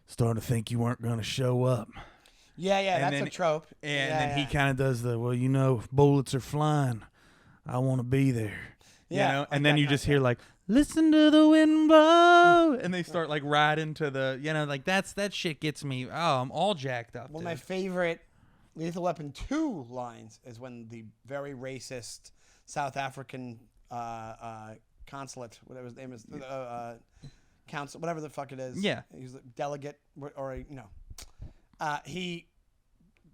starting to think you weren't going to show up. Yeah, And that's then- a trope. And Yeah, then he yeah. kind of does the, well, you know, if bullets are flying, I want to be there. Yeah, You know? like And then that you kind just of hear like, listen to the wind blow. And they start like riding to the, you know, like that shit gets me, I'm all jacked up. One of my dude. favorite Lethal Weapon 2 lines is when the very racist South African consulate, whatever his name is, council, whatever the fuck it is. Yeah. He's a delegate or he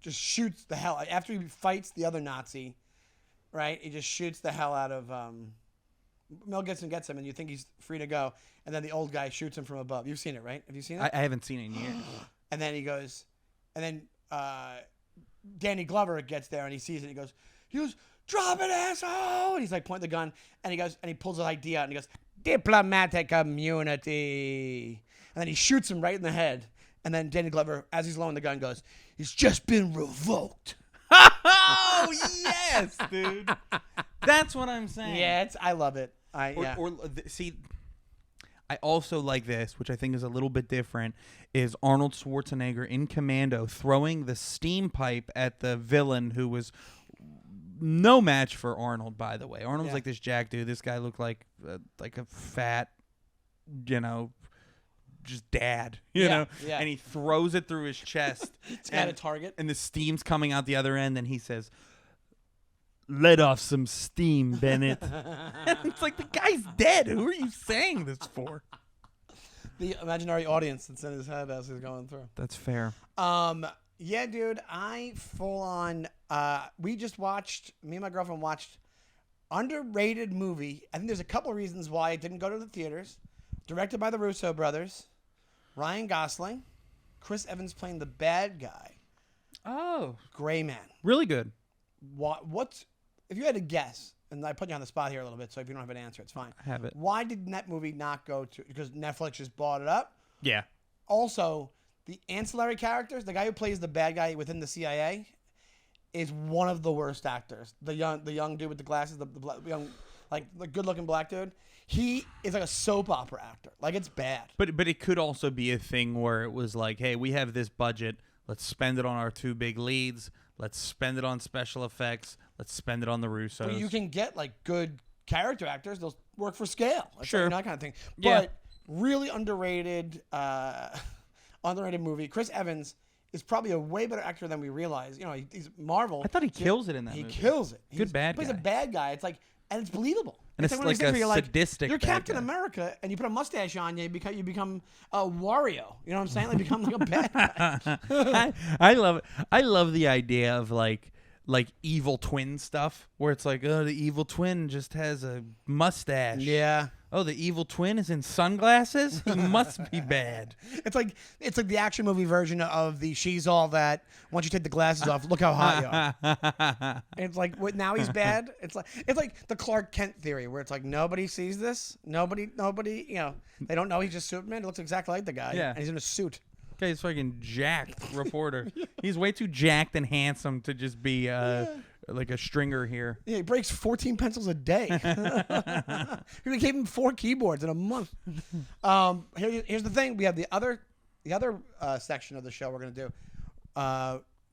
just shoots the hell after he fights the other Nazi, right? He just shoots the hell out of Mel Gibson gets him, and you think he's free to go, and then the old guy shoots him from above. You've seen it, right? Have you seen it? I haven't seen it in years. And then he goes, and then Danny Glover gets there and he sees it. And he goes, drop it, asshole! And he's like pointing the gun, and he goes, and he pulls his ID out and he goes, diplomatic immunity. And then he shoots him right in the head. And then Danny Glover, as he's loading the gun, goes, he's just been revoked. Oh yes, dude. That's what I'm saying. Yeah, I love it. See, I also like this, which I think is a little bit different, is Arnold Schwarzenegger in Commando throwing the steam pipe at the villain who was no match for Arnold, by the way. Arnold's like this jack dude. This guy looked like a fat, just dad, you know? Yeah. And he throws it through his chest. It's got a target. And the steam's coming out the other end, and he says, "Let off some steam, Bennett." And it's like, the guy's dead. Who are you saying this for? The imaginary audience that's in his head as he's going through. That's fair. Yeah, dude, I full on. Me and my girlfriend watched underrated movie. I think there's a couple reasons why it didn't go to the theaters. Directed by the Russo brothers, Ryan Gosling, Chris Evans playing the bad guy. Oh, Gray Man. really good. What's if you had to guess? And I put you on the spot here a little bit, so if you don't have an answer, it's fine. I have it. Why did that movie not go to? Because Netflix just bought it up. Yeah. Also, the ancillary characters, the guy who plays the bad guy within the CIA, is one of the worst actors. The young dude with the glasses, the young, like the good-looking black dude. He is like a soap opera actor. Like, it's bad. But it could also be a thing where it was like, hey, we have this budget. Let's spend it on our two big leads. Let's spend it on special effects. Let's spend it on the Russos. But you can get like good character actors. They'll work for scale. That's Sure. that kind of thing. Yeah. But really underrated movie. Chris Evans is probably a way better actor than we realize. You know, he's Marvel. I thought he kills it in that He movie. kills it. Good bad He plays guy. a bad guy. It's like, and it's believable. And it's one of these like things a where sadistic You're bad Captain guy. America, and you put a mustache on you become a Wario. You know what I'm saying? Like, become like a bad guy. I love it. I love the idea of like evil twin stuff where it's like, oh, the evil twin just has a mustache. Yeah. Oh, the evil twin is in sunglasses? He must be bad. It's like the action movie version of the she's all that. Once you take the glasses off, look how hot you are. And it's like now he's bad. It's like the Clark Kent theory where it's like nobody sees this. Nobody. You know, they don't know he's just Superman. He looks exactly like the guy. Yeah. And he's in a suit. Okay, he's fucking jacked reporter. He's way too jacked and handsome to just be like a stringer here. Yeah, he breaks 14 pencils a day. We gave him 4 keyboards in a month. Here's the thing: we have the other section of the show we're gonna do.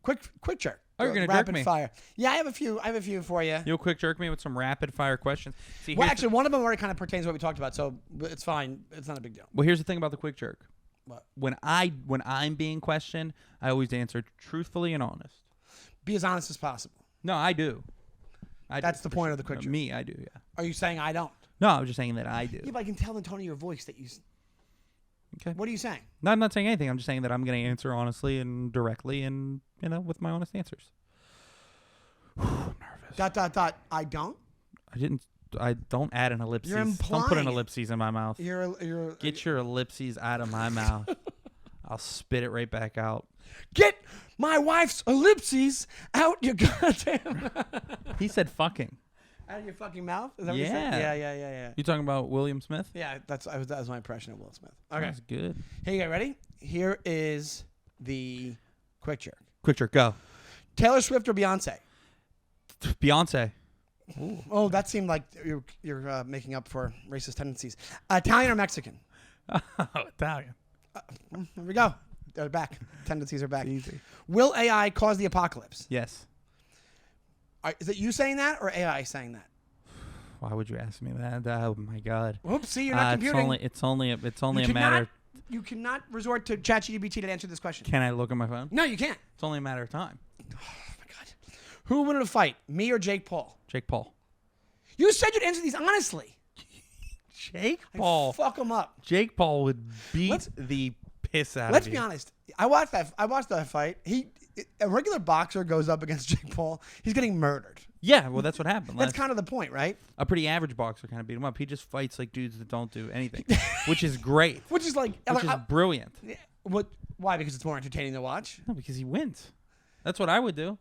Quick jerk. Oh, you're gonna jerk rapid me. fire. Yeah, I have a few for you. You'll quick jerk me with some rapid fire questions. See, Well, here's actually, one of them already kind of pertains to what we talked about, so it's fine. It's not a big deal. well, here's the thing about the quick jerk. What? When I'm being questioned, I always answer truthfully and honest. Be as honest as possible. No, I do. That's the point of the quick jerk. Me, I do. Yeah. Are you saying I don't? No, I was just saying that I do. Yeah, but I can tell the tone of your voice that you. Okay. What are you saying? No, I'm not saying anything. I'm just saying that I'm going to answer honestly and directly, and with my honest answers. I'm nervous. I don't. I don't add an ellipses. You're Don't put implying an it. ellipses in my mouth. Get your ellipses out of my mouth. I'll spit it right back out. Get my wife's ellipses out your goddamn. He said fucking. Out of your fucking mouth? Is that what you said? Yeah. Yeah. You talking about William Smith? Yeah, that was my impression of Will Smith. Okay. That's good. Hey, you guys ready? Here is the quick jerk. Quick jerk, go. Taylor Swift or Beyonce? Beyonce. Oh, that seemed like you're making up for racist tendencies. Italian or Mexican? Oh, Italian. Here we go. They're back. Tendencies are back. Easy. Will AI cause the apocalypse? Yes. Is it you saying that or AI saying that? Why would you ask me that? Oh my God. Oops, see, you're not computing. It's only a matter. You cannot resort to ChatGPT to answer this question. Can I look at my phone? No, you can't. It's only a matter of time. Oh my God. Who would win in a fight, me or Jake Paul? Jake Paul. You said you'd answer these honestly. Jake Paul. Fuck him up. Jake Paul would beat Let's- the piss out Let's of be you. honest. I watched that fight. A regular boxer goes up against Jake Paul. He's getting murdered. Yeah, well, that's what happened. That's kind of the point, right? A pretty average boxer kind of beat him up. He just fights like dudes that don't do anything, which is great. Which is like, Which is brilliant. what? Why? Because it's more entertaining to watch. No, because he wins. That's what I would do.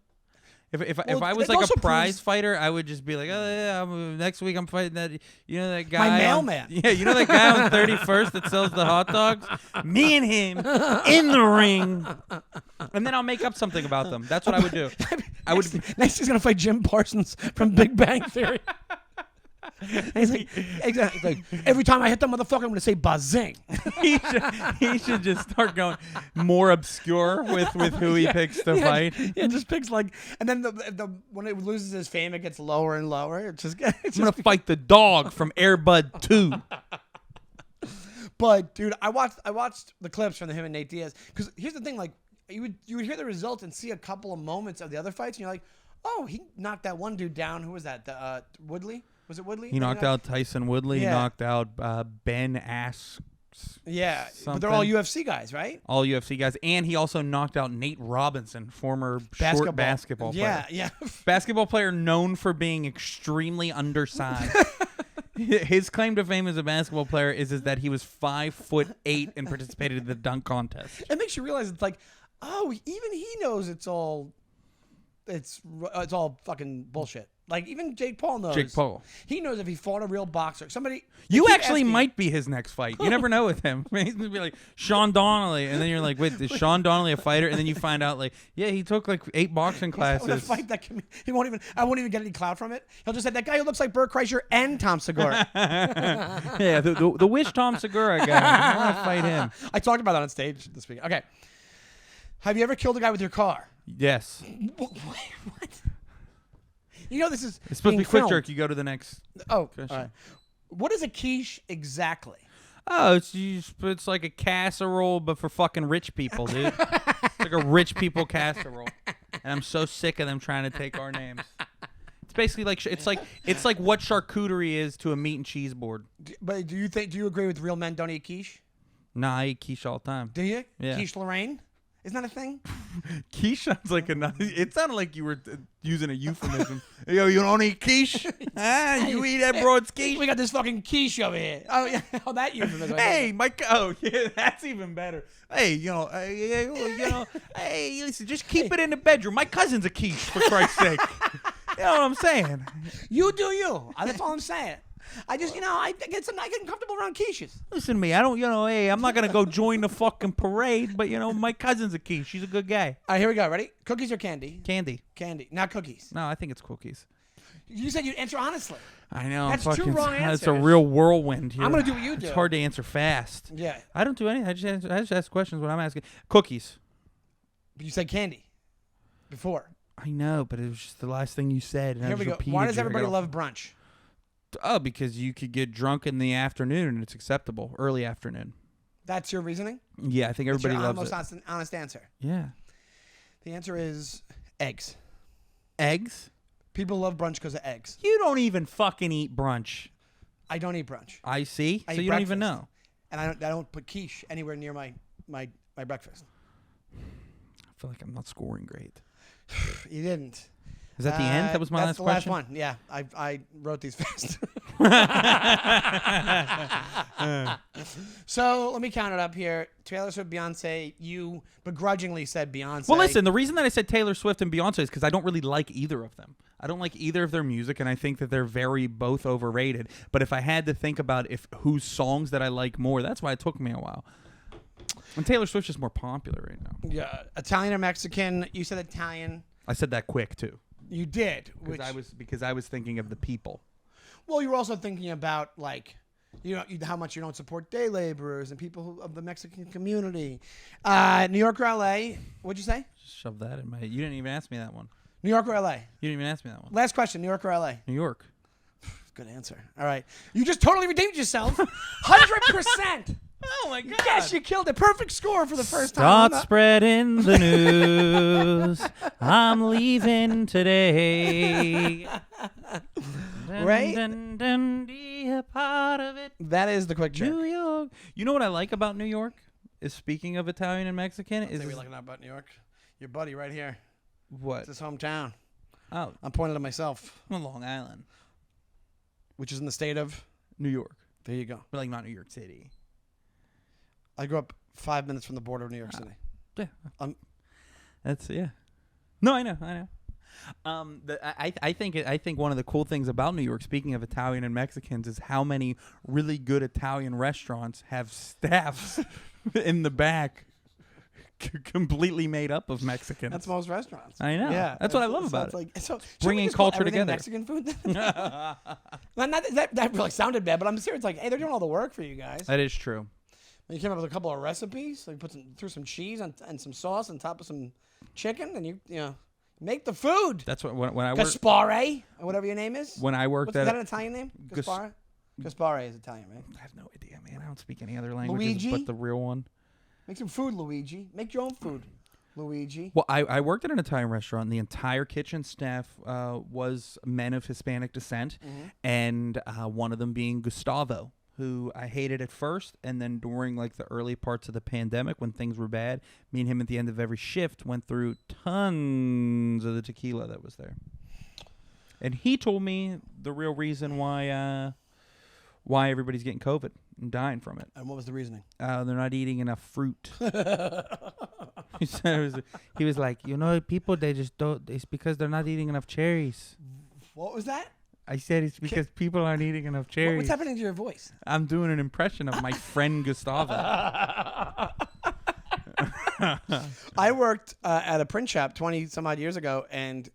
If Well, I was it like also a prize proves- fighter, I would just be like, oh yeah, next week I'm fighting that. You know that guy, mailman. Yeah, you know that guy on 31st that sells the hot dogs. Me and him in the ring, and then I'll make up something about them. That's what I would do. I would. Next he's gonna fight Jim Parsons from Big Bang Theory. And he's like, exactly. Like, every time I hit that motherfucker, I'm gonna say bazing. he should just start going more obscure with who he picks to fight. Yeah, just picks like, and then the when it loses his fame, it gets lower and lower. It's just I'm gonna fight the dog from Air Bud 2. But dude, I watched the clips from him and Nate Diaz, because here's the thing, like you would hear the results and see a couple of moments of the other fights, and you're like, oh, he knocked that one dude down. Who was that? Woodley? Was it Woodley? He knocked out Tyson Woodley. Yeah. He knocked out Ben Ask. Yeah, but Something. they're all UFC guys, right? All UFC guys, and he also knocked out Nate Robinson, former short basketball player. Yeah. Basketball player known for being extremely undersized. His claim to fame as a basketball player is that he was 5'8" and participated in the dunk contest. It makes you realize it's like, oh, even he knows it's all fucking bullshit. Like even Jake Paul knows. Jake Paul. He knows if he fought a real boxer, somebody. You keep actually asking- might be his next fight. You never know with him. He's gonna be like Sean Donnelly, and then you're like, wait, is Sean Donnelly a fighter? And then you find out like, yeah, he took like 8 boxing I want to classes. fight that. He won't even. I won't even get any clout from it. He'll just say that guy who looks like Burt Kreischer and Tom Segura. Yeah, the wish Tom Segura guy. I want to fight him. I talked about that on stage this week. Okay. Have you ever killed a guy with your car? Yes. What? You know this is. It's supposed to being be quick filmed. jerk. You go to the next. Oh, all question. right. What is a quiche exactly? Oh, it's like a casserole, but for fucking rich people, dude. It's like a rich people casserole, and I'm so sick of them trying to take our names. It's basically like it's like what charcuterie is to a meat and cheese board. But do you agree with real men don't eat quiche? Nah, I eat quiche all the time. Do you? Yeah. Quiche Lorraine? Isn't that a thing? Quiche sounds like another. It sounded like you were using a euphemism. Yo, you don't eat quiche? You eat that broad's quiche? We got this fucking quiche over here. Oh yeah, oh that euphemism. Hey, Mike. Oh, yeah, that's even better. Hey, hey, listen, just keep it in the bedroom. My cousin's a quiche, for Christ's sake. You know what I'm saying? You do you. That's all I'm saying. I just, I get comfortable around quiches. Listen to me. I don't, hey, I'm not gonna go join the fucking parade, but my cousin's a quiche. She's a good guy. All right, here we go. Ready? Cookies or candy? Candy. Candy, not cookies. No, I think it's cookies. You said you'd answer honestly. I know. That's two wrong It's a answers. real whirlwind here. I'm gonna do what you do. It's hard to answer fast. Yeah. I don't do anything. I just ask questions when I'm asking. Cookies. But you said candy before. I know, but it was just the last thing you said. And I Here we just go. repeated Why does you. I everybody got love brunch? Oh, because you could get drunk in the afternoon and it's acceptable. Early afternoon. That's your reasoning? Yeah, I think That's everybody your loves most it. honest answer. Yeah. The answer is eggs. Eggs? People love brunch because of eggs. You don't even fucking eat brunch. I don't eat brunch. I see. I So eat you don't even breakfast. know. And I don't put quiche anywhere near my breakfast. I feel like I'm not scoring great. You didn't. Is that the end? That was my that's last the question? last one. Yeah, I wrote these fast. So let me count it up here. Taylor Swift, Beyonce. You begrudgingly said Beyonce. Well, listen, the reason that I said Taylor Swift and Beyonce is because I don't really like either of them. I don't like either of their music, and I think that they're both overrated. But if I had to think about whose songs that I like more, that's why it took me a while. And Taylor Swift's just more popular right now. Yeah, Italian or Mexican? You said Italian. I said that quick too. You did. Because I was thinking of the people. Well, you were also thinking about how much you don't support day laborers and people of the Mexican community. New York or LA? What'd you say? Just shove that in my. You didn't even ask me that one. New York or LA? You didn't even ask me that one. Last question. New York or LA? New York. Good answer. All right. You just totally redeemed yourself. 100%. Oh my God! Yes, you killed it. Perfect score for the first Start time. spreading the news. I'm leaving today. Right? Be a part of it. That is the quick jerk. New York. You know what I like about New York? Is speaking of Italian and Mexican, Say we're looking up about New York. Your buddy right here. what? It's his hometown. Oh, I'm pointing at myself, I'm on Long Island, which is in the state of. New York, There you go. but like not New York City. I grew up 5 minutes from the border of New York City. Yeah, that's yeah. No, I know. I think one of the cool things about New York, speaking of Italian and Mexicans, is how many really good Italian restaurants have staffs in the back completely made up of Mexicans. That's most restaurants. I know. Yeah, That's what I love about it. Like, so Bringing should we just call culture everything together. Mexican food. Then? that really sounded bad, but I'm serious. Like, hey, they're doing all the work for you guys. That is true. And you came up with a couple of recipes. Like, threw some cheese and some sauce on top of some chicken, and you know. Make the food. That's what when I worked. Gaspare, or whatever your name is. When I worked Is that an Italian name? Gaspare? Gaspare is Italian, right? I have no idea, man. I don't speak any other languages Luigi? but the real one. Make some food, Luigi. Make your own food, Luigi. Well, I worked at an Italian restaurant. And the entire kitchen staff was men of Hispanic descent, and one of them being Gustavo, who I hated at first, and then during like the early parts of the pandemic when things were bad, me and him at the end of every shift went through tons of the tequila that was there. And he told me the real reason why everybody's getting COVID and dying from it. And what was the reasoning? They're not eating enough fruit. He said he was like, people, they just don't. It's because they're not eating enough cherries. What was that? I said it's because people aren't eating enough cherries. What's happening to your voice? I'm doing an impression of my friend Gustavo. I worked at a print shop 20 some odd years ago, and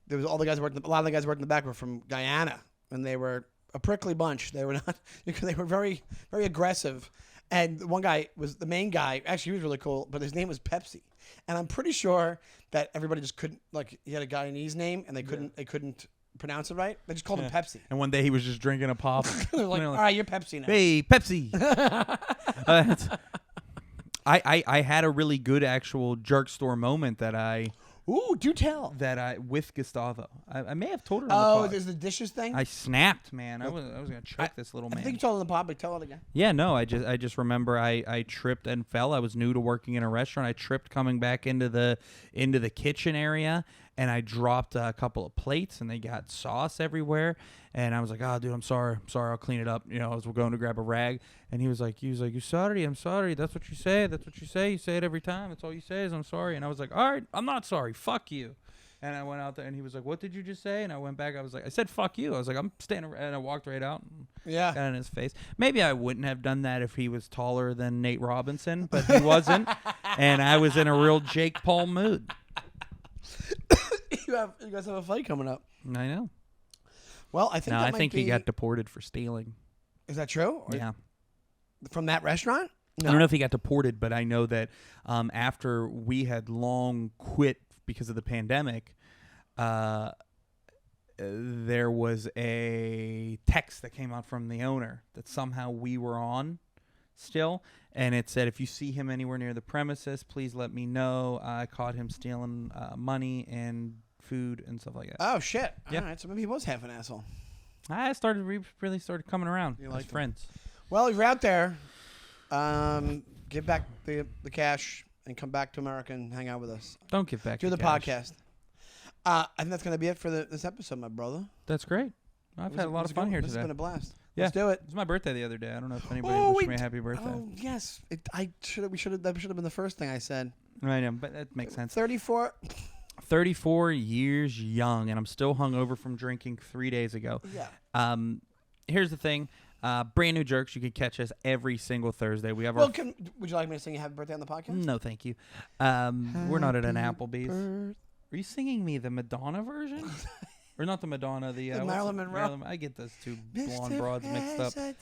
there was a lot of the guys working in the back were from Guyana, and they were a prickly bunch. They were not because they were very, very aggressive. And one guy was the main guy. Actually, he was really cool, but his name was Pepsi. And I'm pretty sure that everybody just couldn't, like, he had a Guyanese name, and they couldn't pronounce it right. They just called him Pepsi. And one day he was just drinking a pop. They're like, all right, you're Pepsi now. Hey, Pepsi. I had a really good actual jerk store moment that Ooh, do tell. with Gustavo. I may have told her. Oh, there's the dishes thing? I snapped, man. I was gonna choke this little man. I think you told it in the pub, but tell it again. Yeah, no, I just remember I tripped and fell. I was new to working in a restaurant. I tripped coming back into the kitchen area, and I dropped a couple of plates, and they got sauce everywhere. And I was like, "Oh, dude, I'm sorry. I'll clean it up." I was going to grab a rag, and he was like, "You sorry? I'm sorry. That's what you say. You say it every time. That's all you say is I'm sorry." And I was like, "All right, I'm not sorry. Fuck you." And I went out there, and he was like, "What did you just say?" And I went back. I was like, "I said fuck you." I was like, "I'm standing," and I walked right out. And Yeah. got in his face. Maybe I wouldn't have done that if he was taller than Nate Robinson, but he wasn't, and I was in a real Jake Paul mood. You guys have a fight coming up. I know. Well, I think I think he got deported for stealing. Is that true? Or Yeah. From that restaurant? No. I don't know if he got deported, but I know that after we had long quit because of the pandemic, there was a text that came out from the owner that somehow we were on still, and it said, "If you see him anywhere near the premises, please let me know. I caught him stealing money and food and stuff like that." Oh, shit. Yeah. All right, so maybe he was half an asshole. I really started coming around as friends. Well, if you're out there, give back the cash and come back to America and hang out with us. Don't give back. Do your the cash. podcast. I think that's going to be it for this episode, my brother. That's great. I've had a lot of fun here This today. has been a blast. Yeah. Let's do it. It was my birthday the other day. I don't know if anybody Oh, wished me a happy birthday. Oh, yes. That should have been the first thing I said. I know, but that makes sense. 34. 34 years young, and I'm still hungover from drinking 3 days ago. Yeah. Here's the thing. Brand new jerks. You can catch us every single Thursday. We have Well, our. would you like me to sing Happy Birthday on the podcast? No, thank you. We're not at an Applebee's. Are you singing me the Madonna version? Or not the Madonna, the what's Marilyn it? Monroe. I get those two blonde broads mixed up.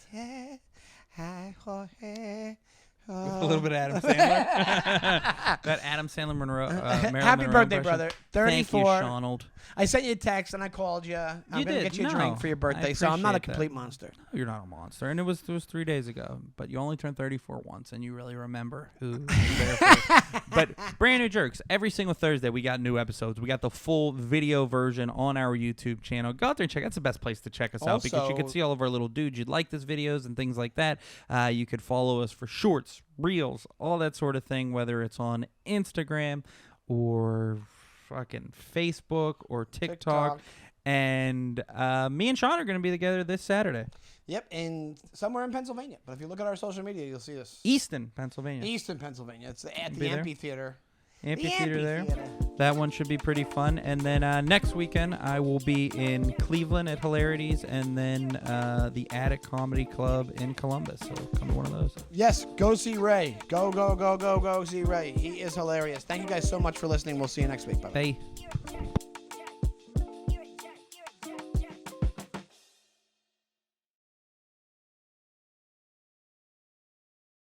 A little bit of Adam Sandler. That Adam Sandler Monroe. Marilyn Happy Monroe birthday, impression. brother. Thank 34. you, Shonald. I sent you a text and I called you. I'm You going to did. get you a No, drink for your I birthday, so I'm not a appreciate that. complete monster. You're not a monster, and it was 3 days ago. But you only turned 34 once, and you really remember who. was there for you. But brand new jerks every single Thursday. We got new episodes. We got the full video version on our YouTube channel. Go out there and check. That's the best place to check us out because you can Also- see all of our little dudes. You'd like this videos and things like that. You could follow us for shorts, reels, all that sort of thing. Whether it's on Instagram or fucking Facebook or TikTok. And me and Sean are going to be together this Saturday. Yep, and somewhere in Pennsylvania. But if you look at our social media, you'll see us. Easton, Pennsylvania. Easton, Pennsylvania. It's at Be the there? amphitheater. Amphitheater there. That one should be pretty fun. And then next weekend, I will be in Cleveland at Hilarities, and then the Attic Comedy Club in Columbus. So come to one of those. Yes, go see Ray. Go see Ray. He is hilarious. Thank you guys so much for listening. We'll see you next week. Bye. Bye.